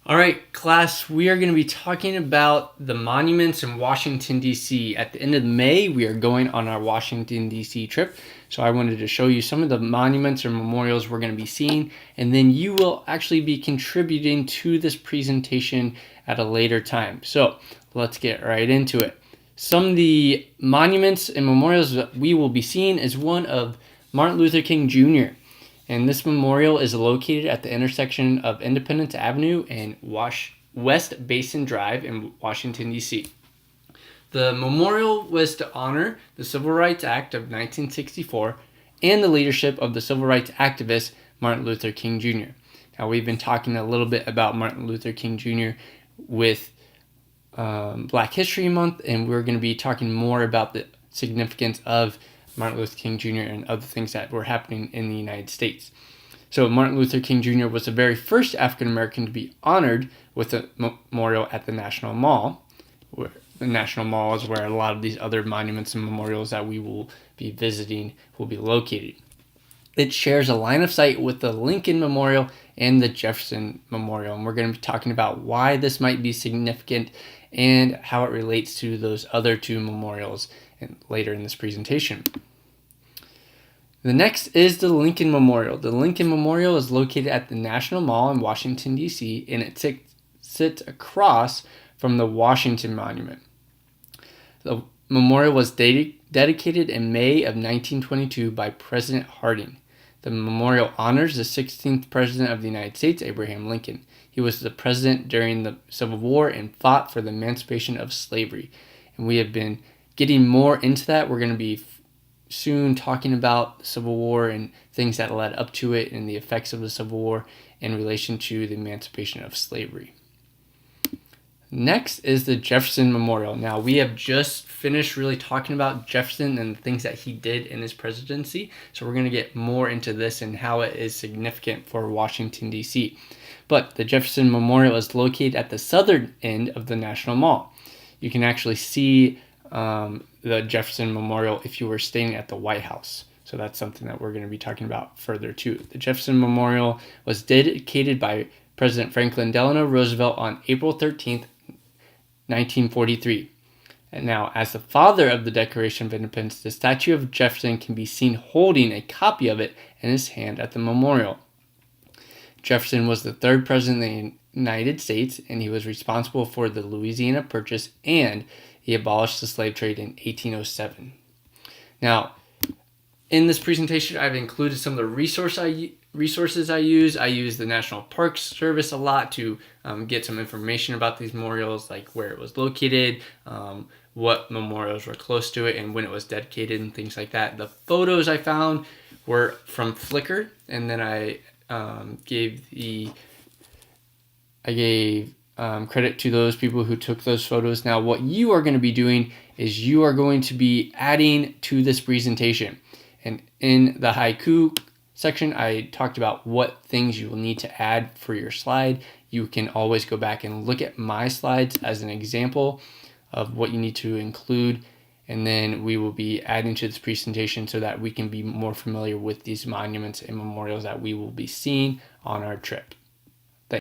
All right, class, we are going to be talking about the monuments in Washington, D.C. At the end of May, we are going on our Washington, D.C. trip. So I wanted to show you some of the monuments or memorials we're going to be seeing, and then you will actually be contributing to this presentation at a later time. So let's get right into it. Some of the monuments and memorials that we will be seeing is one of Martin Luther King Jr., and this memorial is located at the intersection of Independence Avenue and West Basin Drive in Washington, D.C. The memorial was to honor the Civil Rights Act of 1964 and the leadership of the civil rights activist Martin Luther King Jr. Now, we've been talking a little bit about Martin Luther King Jr. with Black History Month, and we're going to be talking more about the significance of Martin Luther King Jr. and other things that were happening in the United States. So Martin Luther King Jr. was the very first African American to be honored with a memorial at the National Mall. Where the National Mall is where a lot of these other monuments and memorials that we will be visiting will be located. It shares a line of sight with the Lincoln Memorial and the Jefferson Memorial, and we're going to be talking about why this might be significant and how it relates to those other two memorials later in this presentation. The next is the Lincoln Memorial. The Lincoln Memorial is located at the National Mall in Washington, D.C., and it sits across from the Washington Monument. The memorial was dedicated in May of 1922 by President Harding. The memorial honors the 16th President of the United States, Abraham Lincoln. He was the president during the Civil War and fought for the emancipation of slavery. And we have been getting more into that. We're going to be soon talking about the Civil War and things that led up to it and the effects of the Civil War in relation to the emancipation of slavery. Next is the Jefferson Memorial. Now, we have just finished really talking about Jefferson and the things that he did in his presidency, so we're going to get more into this and how it is significant for Washington, D.C. But the Jefferson Memorial is located at the southern end of the National Mall. You can actually see the Jefferson Memorial if you were staying at the White House. So that's something that we're going to be talking about further too. The Jefferson Memorial was dedicated by President Franklin Delano Roosevelt on April 13th, 1943. And now, as the father of the Declaration of Independence, the statue of Jefferson can be seen holding a copy of it in his hand at the memorial. Jefferson was the third president of the United States, and he was responsible for the Louisiana Purchase, and he abolished the slave trade in 1807. Now, in this presentation, I've included some of the resources I use. I use the National Park Service a lot to get some information about these memorials, like where it was located, what memorials were close to it, and when it was dedicated, and things like that. The photos I found were from Flickr, and then I gave credit to those people who took those photos. Now, what you are going to be doing is you are going to be adding to this presentation. And in the haiku section, I talked about what things you will need to add for your slide. You can always go back and look at my slides as an example of what you need to include. And then we will be adding to this presentation so that we can be more familiar with these monuments and memorials that we will be seeing on our trip.